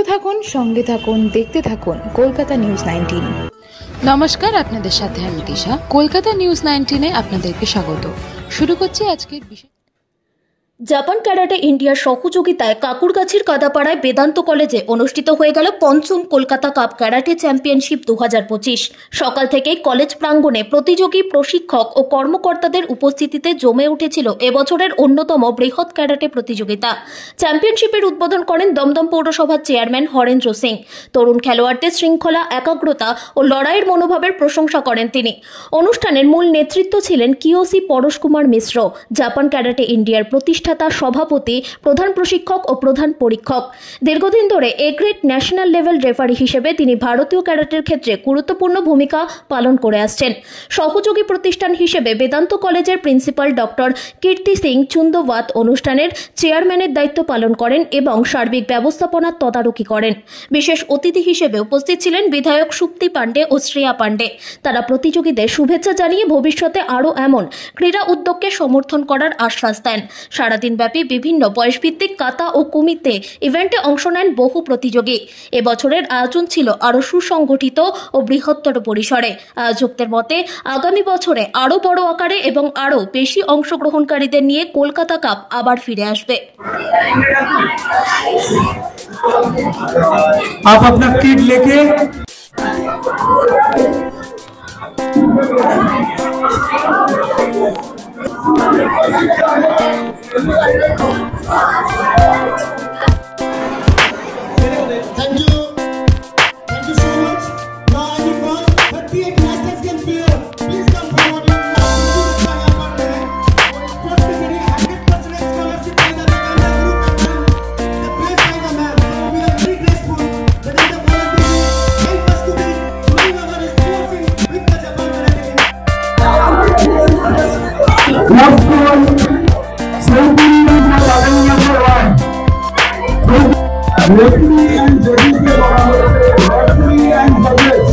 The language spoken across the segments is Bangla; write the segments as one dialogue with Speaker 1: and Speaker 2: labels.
Speaker 1: থাকুন, সঙ্গে থাকুন, দেখতে থাকুন কলকাতা নিউজ 19। নমস্কার, আপনাদের সাথে আমি দিশা। কলকাতা নিউজ 19-এ আপনাদেরকে স্বাগত। শুরু করছি আজকের বিশেষ।
Speaker 2: জাপান ক্যারাটে ইন্ডিয়ার সহযোগিতায় কাকুরগাছির কাদাপাড়ায় বেদান্ত কলেজে অনুষ্ঠিত হয়ে গেল পঞ্চম কলকাতা কাপ ক্যারাটে চ্যাম্পিয়নশিপ 2025। সকাল থেকেই কলেজ প্রাঙ্গণে প্রতিযোগী, প্রশিক্ষক ও কর্মকর্তাদের উপস্থিতিতে জমে উঠেছিল এবছরের অন্যতম বৃহৎ ক্যারাটে প্রতিযোগিতা। চ্যাম্পিয়নশিপের উদ্বোধন করেন দমদম পৌরসভার চেয়ারম্যান হরেন্দ্র সিং। তরুণ খেলোয়াড়দের শৃঙ্খলা, একাগ্রতা ও লড়াইয়ের মনোভাবের প্রশংসা করেন তিনি। অনুষ্ঠানের মূল নেতৃত্ব ছিলেন কিওসি পরশ কুমার মিশ্র, জাপান ক্যারাটে ইন্ডিয়ার প্রতিষ্ঠাতা সভাপতি, প্রধান প্রশিক্ষক ও প্রধান পরীক্ষক। দীর্ঘদিন ধরে A grade national level referee হিসেবে তিনি ভারতীয় ক্যারাটের ক্ষেত্রে গুরুত্বপূর্ণ ভূমিকা পালন করে আসছেন। সহযোগী প্রতিষ্ঠান হিসেবে বেদান্ত কলেজের প্রিন্সিপাল ডক্টর কীর্তি সিং চুন্দোওয়াত অনুষ্ঠানের চেয়ারম্যানের দায়িত্ব পালন করেন এবং সার্বিক ব্যবস্থাপনার তদারকি করেন। বিশেষ অতিথি হিসেবে উপস্থিত ছিলেন বিধায়ক সুপ্তি পাণ্ডে ও শ্রেয়া পাণ্ডে। তারা প্রতিযোগীদের শুভেচ্ছা জানিয়ে ভবিষ্যতে আরও এমন ক্রীড়া উদ্যোগকে সমর্থন করার আশ্বাস দেন। সারাদিনব্যাপী বিভিন্ন বয়সভিত্তিক কাতা ও কুমিতে ইভেন্টে অংশ নেন বহু প্রতিযোগী। এবছরের আয়োজন ছিল আরও সুসংগঠিত ও বৃহত্তর পরিসরে। আয়োজকদের মতে আগামী বছরে আরও বড় আকারে এবং আরও বেশি অংশগ্রহণকারীদের নিয়ে কলকাতা কাপ আবার ফিরে আসবে।
Speaker 3: आप अपना किट लेके
Speaker 4: Thank you so much. Now I request 38 national game player, please come forward and scholarship by the group and the place by the man. So we are very grateful that in the college help us to be doing our sports with the Japan Karate.
Speaker 3: Next one, 17 number 1. Referee and judges के बराबर referee and judges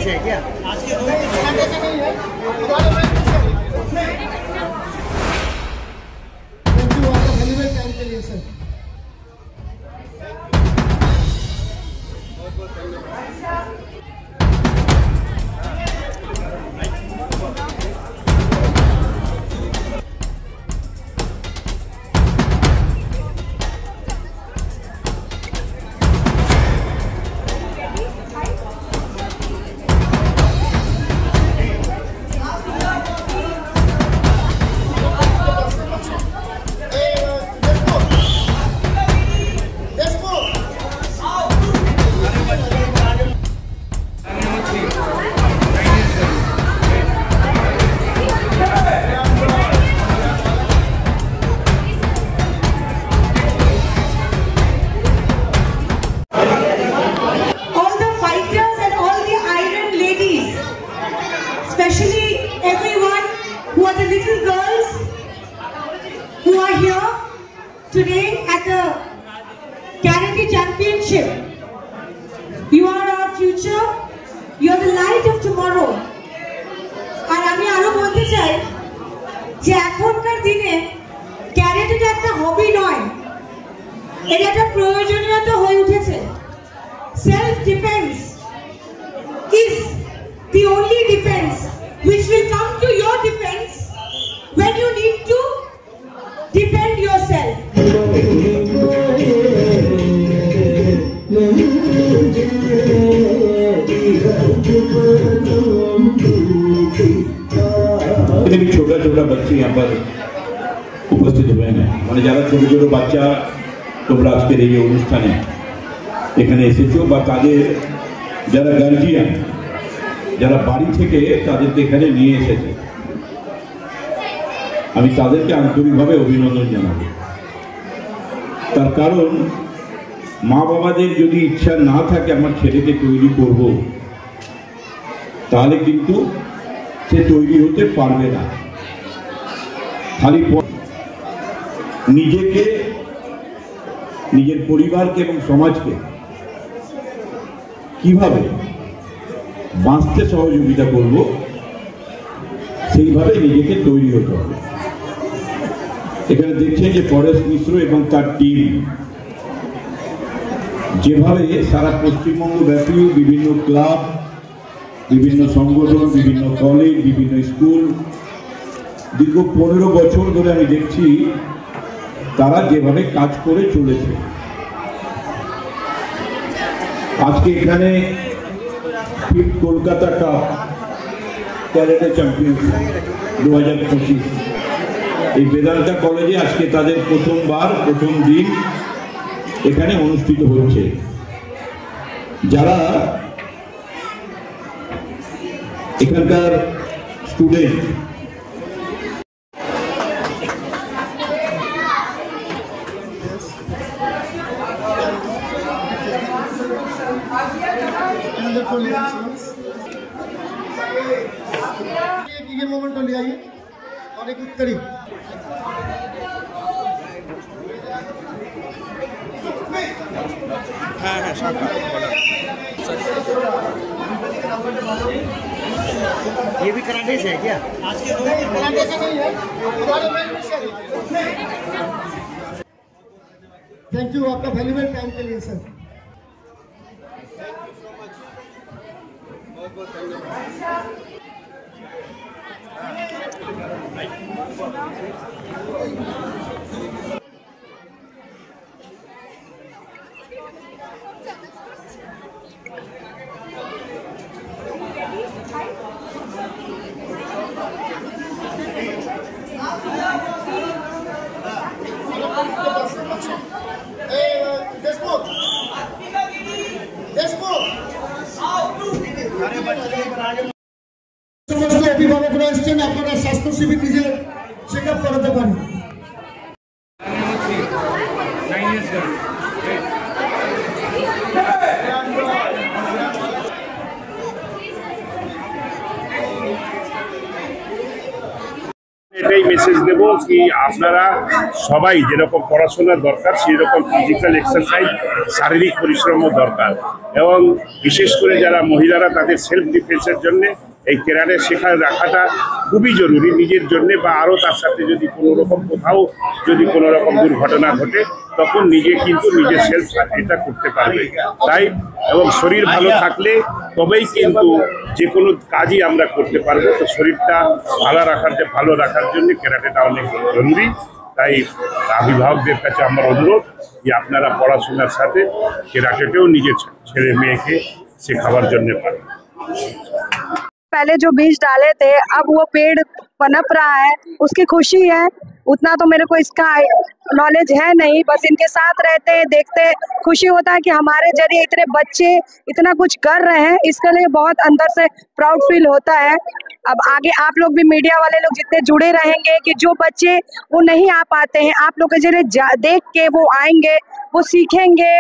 Speaker 4: है क्या? आज के दो कराटे से नहीं है। थैंक यू आपका वैल्यूएबल टाइम के लिए sir.
Speaker 5: Especially everyone who are the little girls who are here today at the Karate Championship. You are our future. You are the light of tomorrow. আর আমি আরো বলতে চাই যে এখনকার দিনে ক্যারাটেটা একটা হবি নয়, এটা একটা প্রয়োজনীয়তা হয়ে উঠেছে। Self defence is the only defense which will come to your defense when you need to defend yourself.
Speaker 6: छोटा छोटा बच्चे यहाँ पर उपस्थित हुए हैं, মানে যারা ছোট ছোট বাচ্চা তোমরা আজকের এই অনুষ্ঠানে এখানে এসেছো বা তাদের যারা গার্জিয়ান যারা বাড়ি থেকে তাদেরকে এখানে নিয়ে এসেছে, আমি তাদেরকে আন্তরিকভাবে অভিনন্দন জানাবো। তার কারণ মা বাবাদের যদি ইচ্ছা না থাকে আমার ছেলেকে তৈরি করব, তাহলে কিন্তু সে তৈরি হতে পারবে না। খালি নিজেকে, নিজের পরিবারকে এবং সমাজকে কিভাবে বাঁচতে সহযোগিতা করব, সেইভাবে নিজেকে তৈরি হতে হবে। এখানে দেখছেন যে পরেশ মিশ্র এবং তার টিম যেভাবে সারা পশ্চিমবঙ্গ ব্যাপী বিভিন্ন ক্লাব, বিভিন্ন সংগঠন, বিভিন্ন কলেজ, বিভিন্ন স্কুল, দীর্ঘ 15 বছর ধরে আমি দেখছি তারা যেভাবে কাজ করে চলেছে। আজকে এখানে কলকাতা কাপ ক্যারাটে চ্যাম্পিয়নশিপ 2025 এই বেদান্তা কলেজে আজকে তাদের প্রথম দিন এখানে অনুষ্ঠিত হচ্ছে। যারা এখানকার স্টুডেন্ট,
Speaker 4: ये मोमेंट ले आइए और एक करीब
Speaker 7: ये भी कराटे से है क्या? आज के
Speaker 4: कराटे से नहीं है। थैंक यू आपका वैल्यूएबल टाइम के लिए सर। बहुत बहुत धन्यवाद। সমস্ত অভিভাবকরা এসেছেন, আপনারা স্বাস্থ্য শিবির নিজের চেক আপ করাতে পারেন।
Speaker 8: এটাই মেসেজ দেব কি আপনারা সবাই যেরকম পড়াশোনার দরকার সেই রকম ফিজিক্যাল এক্সারসাইজ, শারীরিক পরিশ্রমও দরকার, এবং বিশেষ করে যারা মহিলারা তাদের সেলফ ডিফেন্সের জন্য এই ক্যারাটে শেখা রাখাটা খুবই জরুরি নিজের জন্য, বা আরও তার সাথে যদি কোনো রকম কোথাও যদি কোনো রকম দুর্ঘটনা ঘটে তখন নিজে কিন্তু নিজের সেলফ এটা করতে পারবে। তাই এবং শরীর ভালো থাকলে তবেই কিন্তু যে কোনো কাজই আমরা করতে পারবো। তো শরীরটা ভালো রাখার জন্য ক্যারাটেটা অনেক জরুরি। তাই অভিভাবকদের কাছে আমার অনুরোধ যে আপনারা পড়াশোনার সাথে ক্যারাটেতেও নিজের ছেলে মেয়েকে শেখাবার জন্য পারেন।
Speaker 9: पहले जो बीज डाले थे अब वो पेड़ पनप रहा है, उसकी खुशी है। उतना तो मेरे को इसका नॉलेज है नहीं, बस इनके साथ रहते हैं, देखते हैं, खुशी होता है कि हमारे जरिए इतने बच्चे इतना कुछ कर रहे हैं, इसके लिए बहुत अंदर से प्राउड फील होता है। अब आगे आप लोग भी मीडिया वाले लोग जितने जुड़े रहेंगे कि जो बच्चे वो नहीं आ पाते हैं आप लोग के जरिए देख के वो आएंगे, वो सीखेंगे,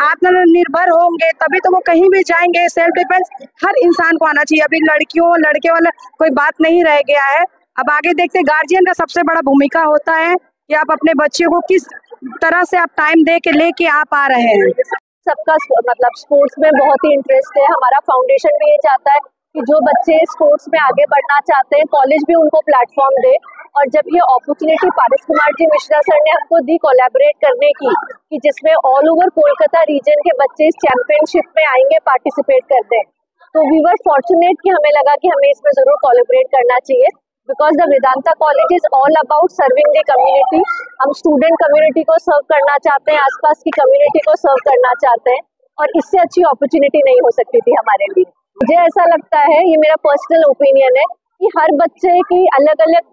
Speaker 9: आत्मनिर्भर होंगे, तभी तो वो कहीं भी जाएंगे। सेल्फ डिफेंस हर इंसान को आना चाहिए, अभी लड़कियों लड़के वाला कोई बात नहीं रह गया है। अब आगे देखते गार्जियन का सबसे बड़ा भूमिका होता है कि आप अपने बच्चे को किस तरह से आप टाइम दे के लेके आप आ रहे हैं।
Speaker 2: सबका मतलब स्पोर्ट्स में बहुत ही इंटरेस्ट है। हमारा फाउंडेशन भी ये चाहता है कि जो बच्चे स्पोर्ट्स में आगे बढ़ना चाहते हैं कॉलेज भी उनको प्लेटफॉर्म दे। और जब ये अपॉर्चुनिटी पारस कुमार जी मिश्रा सर ने हमको दी कोलैबोरेट करने की, कि जिसमें ऑल ओवर कोलकाता रीजन के बच्चे इस चैंपियनशिप में आएंगे, पार्टिसिपेट करते हैं, तो वी वर फॉर्चुनेट कि हमें लगा कि हमें इसमें जरूर कोलैबोरेट करना चाहिए। Because the Vedanta college is all about serving the community. हम स्टूडेंट कम्युनिटी को सर्व करना चाहते हैं, आसपास की कम्युनिटी को सर्व करना चाहते हैं, और इससे अच्छी अपॉर्चुनिटी नहीं हो सकती थी हमारे लिए। मुझे ऐसा लगता है, ये मेरा पर्सनल ओपिनियन है, कि हर बच्चे की अलग अलग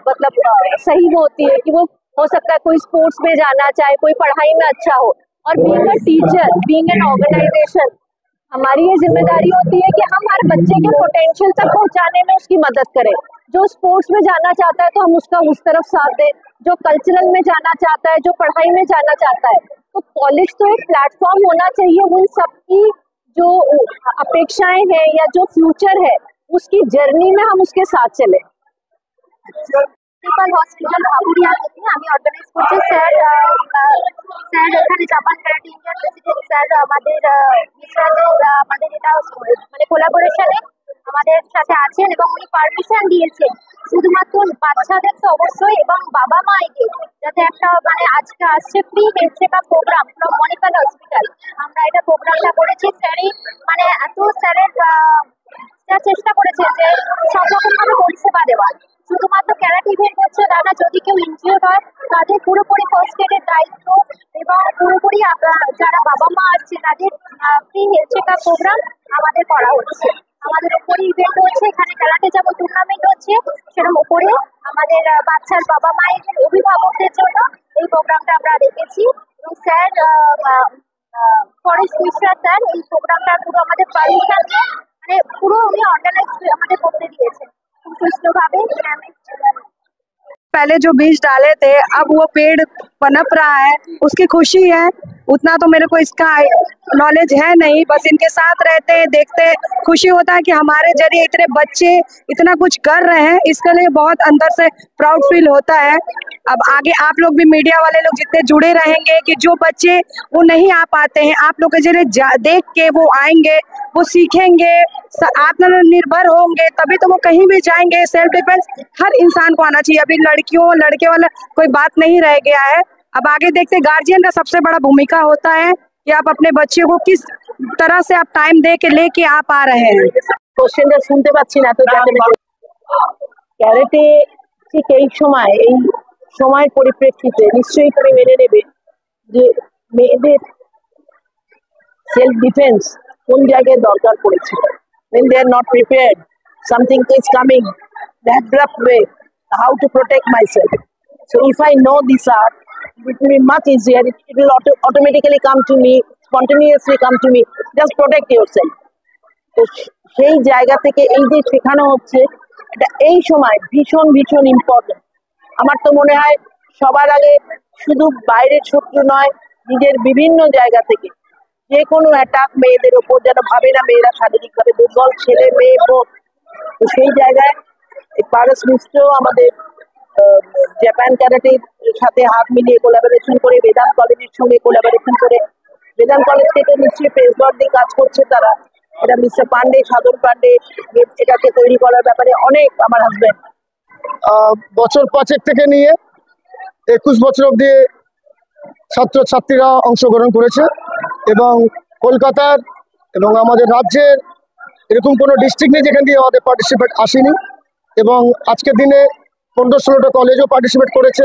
Speaker 2: मतलब सही वो होती है कि वो हो सकता है कोई स्पोर्ट्स में जाना चाहे, कोई पढ़ाई में अच्छा हो, और being a teacher, being an organisation,
Speaker 9: हमारी ये जिम्मेदारी होती है कि हम हर बच्चे के पोटेंशियल तक पहुंचाने में उसकी मदद करें। जो स्पोर्ट्स में जाना चाहता है तो हम उसका उस तरफ साथ दें, जो कल्चरल में जाना चाहता है, जो पढ़ाई में जाना चाहता है। तो कॉलेज तो एक प्लेटफॉर्म होना चाहिए उन सबकी जो अपेक्षाएं हैं या जो फ्यूचर है उसकी जर्नी में हम उसके साथ चले।
Speaker 10: হসপিটাল হাবুড়িয়া থেকে আমি অর্গানাইজ করছি স্যার স্যার এখানে জাপান ক্যারাটে ইন্ডিয়ার প্রেসিডেন্ট স্যার আমাদের আমাদের এটা মানে কোলাবোরেশনে আমাদের সাথে আছেন এবং উনি পারমিশন দিয়েছেন শুধুমাত্র বাচ্চাদের তো অবশ্যই এবং বাবা মাকে যাতে একটা মানে আজকে আসছে free health checkup programme from Manipal hospital. আমরা এটা প্রোগ্রামটা করেছি স্যারই মানে এত স্যারের চেষ্টা করেছে যে সব রকম ভাবে পরিষেবা দেওয়ার। শুধুমাত্র ক্যারাটে ইভেন্ট হচ্ছে তা না, যদি কেউ ইনজিওর্ড হয় তাদের পুরোপুরি ফার্স্ট এডের দায়িত্ব এবং পুরোপুরি যারা বাবা মা আসছে তাদের ফ্রি হেলথ চেকআপ প্রোগ্রাম আমাদের করা হচ্ছে। আমাদের ওপরে ইভেন্ট হচ্ছে, এখানে ক্যারাটে যেমন টুর্নামেন্ট হচ্ছে সেরকম ওপরে আমাদের বাচ্চার বাবা মায়ের অভিভাবকদের জন্য এই প্রোগ্রামটা আমরা রেখেছি এবং স্যার ফরেস্ট মিশ্রা স্যার এই প্রোগ্রামটা পুরো আমাদের পারমিশন দিয়ে মানে পুরো উনি অর্গানাইজ আমাদের করতে দিয়েছেন খুব সুষ্ঠুভাবে।
Speaker 9: पहले जो बीज डाले थे अब वो पेड़ पनप रहा है, उसकी खुशी है। उतना तो मेरे को इसका नॉलेज है नहीं, बस इनके साथ रहते हैं देखते खुशी होता है कि हमारे जरिए इतने बच्चे इतना कुछ कर रहे हैं, इसके लिए बहुत अंदर से प्राउड फील होता है। अब आगे आप लोग भी मीडिया वाले लोग जितने जुड़े रहेंगे कि जो बच्चे वो नहीं आ पाते हैं आप लोग के जरिए देख के वो आएंगे, वो सीखेंगे, आत्मनिर्भर होंगे, तभी तो वो कहीं भी जाएंगे। सेल्फ डिफेंस हर इंसान को आना चाहिए, अभी लड़कियों लड़के वाला कोई बात नहीं रह गया है। अब आगे देखते गार्जियन का सबसे बड़ा भूमिका होता है कि आप अपने बच्चे को किस तरह से आप टाइम दे के लेके आप आ रहे हैं।
Speaker 11: কোশ্চেনটা শুনতে পাচ্ছি না তো ক্যারেটে ঠিক এই সময়ের পরিপ্রেক্ষিতে নিশ্চয়ই তুমি মেনে নেবে যে মেয়েদের সেলফ ডিফেন্স কোন জায়গায় দরকার পড়েছিল। when they are not prepared, something is coming in an abrupt way, how to protect myself. So if I know this art, it will be much easier. It will automatically come to me, spontaneously come to me. Just protect yourself. তো সেই জায়গা থেকে এই যে শেখানো হচ্ছে এটা এই সময় ভীষণ ভীষণ ইম্পর্টেন্ট। আমার তো মনে হয় সবার আগে শুধু বাইরের শত্রু নয়, নিজের বিভিন্ন জায়গা থেকে যে কোনো অ্যাটাক মেয়েদের ওপর যেন ভাবে না মেয়েরা শারীরিকভাবে দুর্বল, ছেলে মেয়ে বোধ। তো সেই জায়গায় পারস মিশ্র আমাদের জাপান ক্যারাটের সাথে হাত মিলিয়ে কোলাবোরেশন করে বেদান্ত কলেজের সঙ্গে কোলাবোরেশন করে বেদান্ত কলেজ থেকে নিশ্চয়ই প্রেসবোর্ড দিয়ে কাজ করছে তারা। এটা মিস্টার পান্ডে, সাধন পান্ডে এটাকে তৈরি করার ব্যাপারে অনেক আমার হাজবেন্ড
Speaker 12: বছর 5 থেকে নিয়ে 21 বছর অবধি ছাত্রছাত্রীরা অংশগ্রহণ করেছে এবং কলকাতার এবং আমাদের রাজ্যের এরকম কোনো ডিস্ট্রিক্ট নেই যেখান দিয়ে আমাদের পার্টিসিপেট আসেনি এবং আজকের দিনে 15-16টা কলেজও পার্টিসিপেট করেছে।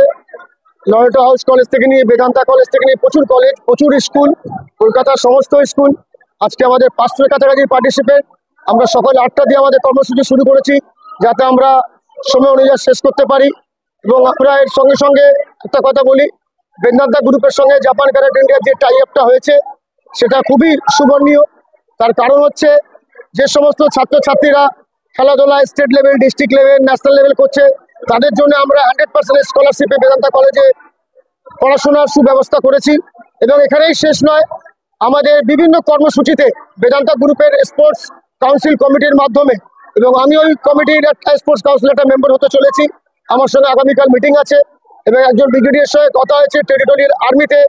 Speaker 12: লরেটো হাউস কলেজ থেকে নিয়ে বেদান্তা কলেজ থেকে নিয়ে প্রচুর কলেজ, প্রচুর স্কুল, কলকাতার সমস্ত স্কুল আজকে আমাদের 500-এর কাছাকাছি পার্টিসিপেট। আমরা সকাল 8টা দিয়ে আমাদের কর্মসূচি শুরু করেছি যাতে আমরা সময় অনুযায়ী শেষ করতে পারি এবং আমরা এর সঙ্গে সঙ্গে একটা কথা বলি, বেদান্তা গ্রুপের সঙ্গে জাপান ক্যারাটে ইন্ডিয়ার যে টাই আপটা হয়েছে সেটা খুবই সুবর্ণীয়। তার কারণ হচ্ছে যে সমস্ত ছাত্রছাত্রীরা খেলাধুলায় state level, district level, national level করছে তাদের জন্য আমরা 100% স্কলারশিপে বেদান্তা কলেজে পড়াশোনার সুব্যবস্থা করেছি এবং এখানেই শেষ নয়, আমাদের বিভিন্ন কর্মসূচিতে বেদান্তা গ্রুপের স্পোর্টস কাউন্সিল কমিটির মাধ্যমে এবং আমি ওই কমিটির একটা স্পোর্টস কাউন্সিল একটা মেম্বার হতে চলেছি। আমার সঙ্গে আগামীকাল মিটিং আছে এবং একজন ব্রিগেডিয়ার সঙ্গে কথা হয়েছে। টেরিটোরিয়াল আর্মিতে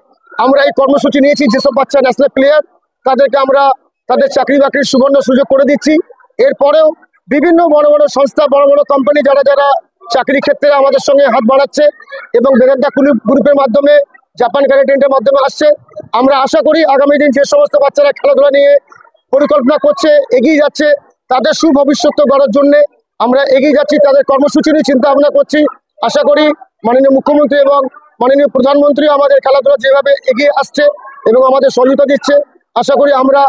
Speaker 12: আমরা এই কর্মসূচি নিয়েছি, যেসব বাচ্চা ন্যাশনাল প্লেয়ার তাদেরকে আমরা তাদের চাকরি বাকরির সুবর্ণ সুযোগ করে দিচ্ছি। এরপরেও বিভিন্ন বড় বড় সংস্থা, বড় বড় কোম্পানি যারা যারা চাকরি ক্ষেত্রে আমাদের সঙ্গে হাত বাড়াচ্ছে এবং বেদান্তা গ্রুপের মাধ্যমে জাপান ক্যারাটে ইন্ডিয়ার মাধ্যমে আসছে। আমরা আশা করি আগামী দিন যে সমস্ত বাচ্চারা খেলাধুলা নিয়ে পরিকল্পনা করছে, এগিয়ে যাচ্ছে, তাদের সুভবিষ্যৎ গড়ার জন্য আমরা এগিয়ে যাচ্ছি, তাদের কর্মসূচি নিয়ে চিন্তা ভাবনা করছি। আশা করি মাননীয় মুখ্যমন্ত্রী এবং মাননীয় প্রধানমন্ত্রী আমাদের খেলাধুলা যেভাবে এগিয়ে আসছে এবং আমাদের সহযোগিতা দিচ্ছে, আশা করি আমরা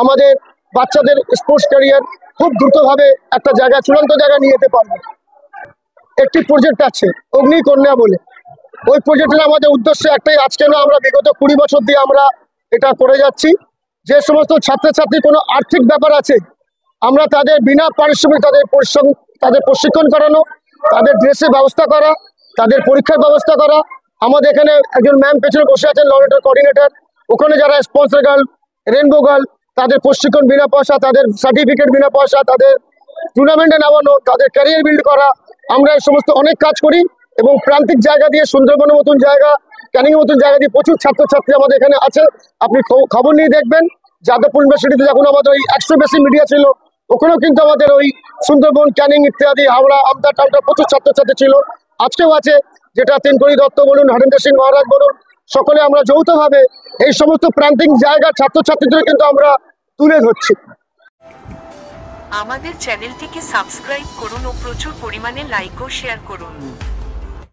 Speaker 12: আমাদের বাচ্চাদের স্পোর্টস ক্যারিয়ার খুব দ্রুতভাবে একটা জায়গায়, চূড়ান্ত জায়গায় নিয়ে যেতে পারবো। একটি প্রজেক্ট আছে অগ্নিকন্যা বলে, ওই প্রজেক্টের আমাদের উদ্দেশ্য একটাই, আজকে না আমরা বিগত 20 বছর দিয়ে আমরা এটা করে যাচ্ছি যে সমস্ত ছাত্রছাত্রী কোনো আর্থিক ব্যাপার আছে আমরা তাদের বিনা পারিশ্রমিক তাদের প্রশিক্ষণ করানো, তাদের ড্রেসের ব্যবস্থা করা, তাদের পরীক্ষার ব্যবস্থা করা। আমাদের এখানে একজন ম্যাম পেছনে বসে আছেন লরেটর কোঅর্ডিনেটর, ওখানে যারা স্পন্সর গার্ল, রেনবো গার্ল, তাদের প্রশিক্ষণ বিনা পয়সা, তাদের সার্টিফিকেট বিনা পয়সা, তাদের টুর্নামেন্টে নামানো, তাদের ক্যারিয়ার বিল্ড করা। আমরা এই সমস্ত অনেক কাজ করি এবং প্রান্তিক জায়গা দিয়ে, সুন্দরবনের মতন জায়গা, ক্যানিং মতন জায়গা দিয়ে প্রচুর ছাত্রছাত্রী আমাদের এখানে আছে। আপনি খবর নিয়ে দেখবেন যাদবপুর ইউনিভার্সিটিতে যখন আমাদের ওই 100 বেশি মিডিয়া ছিল, ওখানেও কিন্তু আমাদের ওই সুন্দরবন, ক্যানিং ইত্যাদি, হাওড়া, আমতা, টাউটা প্রচুর ছাত্রছাত্রী ছিল, আজকেও আছে। যেটা তেনকড়ি দত্ত বলুন, হরেন্দ্র সিং মহারাজ বলুন, সকলে আমরা যৌথভাবে এই সমস্ত প্রান্তিক জায়গার ছাত্রছাত্রীদের কিন্তু আমরা তুলে ধরছি।
Speaker 13: আমাদের চ্যানেলটিকে সাবস্ক্রাইব করুন ও প্রচুর পরিমাণে লাইক ও শেয়ার করুন।